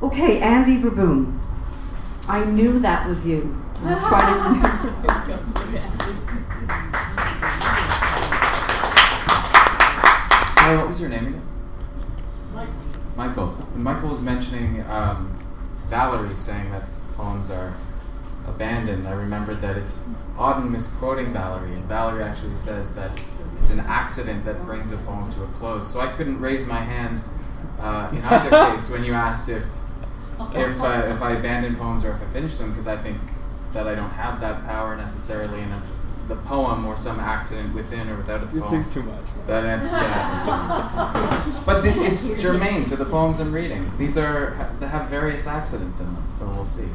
Okay, Andy Verboom. I knew that was you. I was trying to Sorry, what was your name again? Michael. When Michael was mentioning Valerie saying that poems are abandoned, I remembered that it's Auden misquoting Valerie, and Valerie actually says that it's an accident that brings a poem to a close. So I couldn't raise my hand in either case when you asked if I abandon poems or if I finish them, because I think that I don't have that power necessarily, and it's the poem or some accident within or without the poem. You think too much. That answer, yeah. But it's germane to the poems I'm reading. They have various accidents in them, so we'll see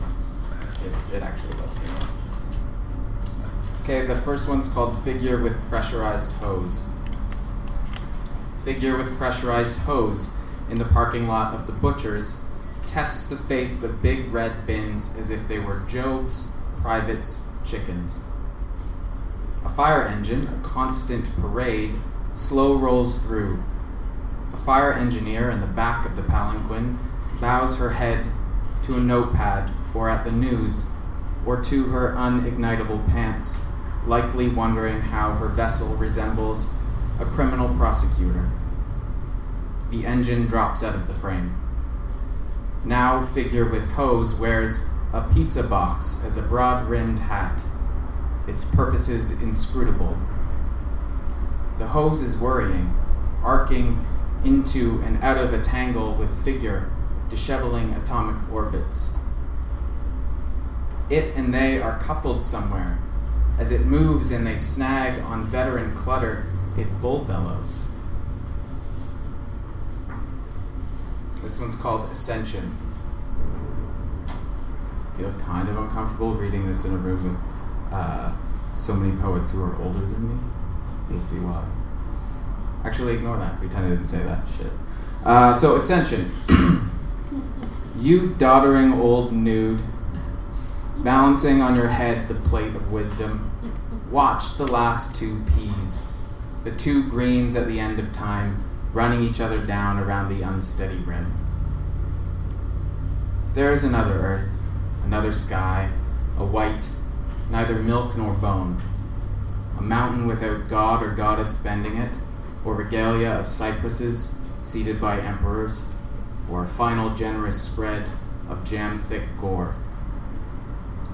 if it actually does. Okay, the first one's called Figure with Pressurized Hose. Figure with pressurized hose in the parking lot of the butcher's tests the faith of big red bins as if they were Job's, privates, chickens. A fire engine, a constant parade, slow rolls through. A fire engineer in the back of the palanquin bows her head to a notepad or at the news or to her unignitable pants, likely wondering how her vessel resembles a criminal prosecutor. The engine drops out of the frame. Now Figure with Hose wears a pizza box as a broad-rimmed hat, its purposes inscrutable. The hose is worrying, arcing into and out of a tangle with Figure, disheveling atomic orbits. It and they are coupled somewhere. As it moves and they snag on veteran clutter, it bull bellows. This one's called Ascension. I feel kind of uncomfortable reading this in a room with so many poets who are older than me. You'll see why. Actually, ignore that. Pretend I didn't say that shit. So, Ascension. You doddering old nude, balancing on your head the plate of wisdom, watch the last two peas, the two greens at the end of time, running each other down around the unsteady rim. There is another earth, another sky, a white, neither milk nor bone, a mountain without god or goddess bending it, or regalia of cypresses seated by emperors, or a final generous spread of jam-thick gore.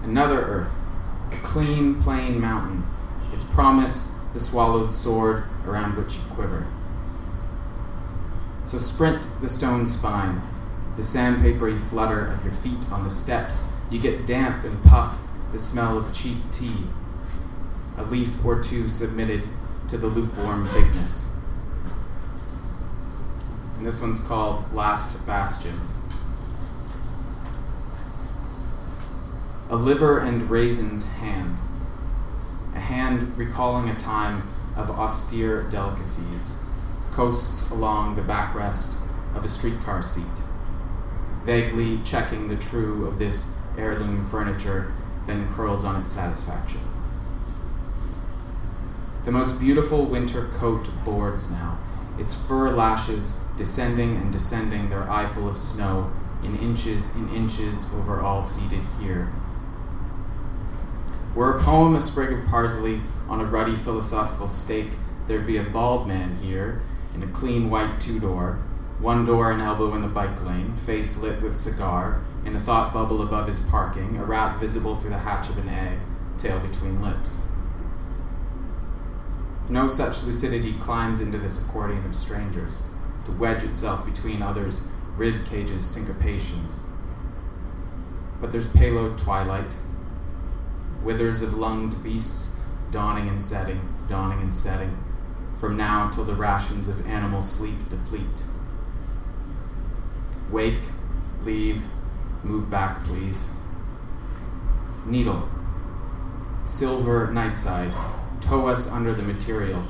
Another earth, a clean, plain mountain, its promise the swallowed sword around which you quiver. So sprint the stone spine, the sandpapery flutter of your feet on the steps. You get damp and puff the smell of cheap tea, a leaf or two submitted to the lukewarm bigness. And this one's called Last Bastion. A liver and raisins hand, a hand recalling a time of austere delicacies, coasts along the backrest of a streetcar seat, vaguely checking the true of this heirloom furniture, then curls on its satisfaction. The most beautiful winter coat boards now, its fur lashes descending and descending their eyeful of snow in inches over all seated here. Were a poem a sprig of parsley on a ruddy philosophical stake, there'd be a bald man here in a clean white two-door, one door an elbow in the bike lane, face lit with cigar, in a thought bubble above his parking, a rat visible through the hatch of an egg, tail between lips. No such lucidity climbs into this accordion of strangers, to wedge itself between others' rib cages' syncopations. But there's payload twilight, withers of lunged beasts, dawning and setting, from now till the rations of animal sleep deplete. Wake, leave, move back, please. Needle, silver nightside, tow us under the material,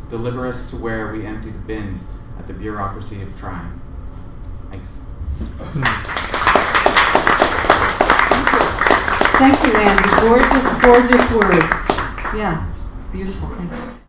deliver us to where we empty the bins at the bureaucracy of trying. Thanks. Thank you, Andy. Gorgeous, gorgeous words. Yeah, beautiful. Thank you.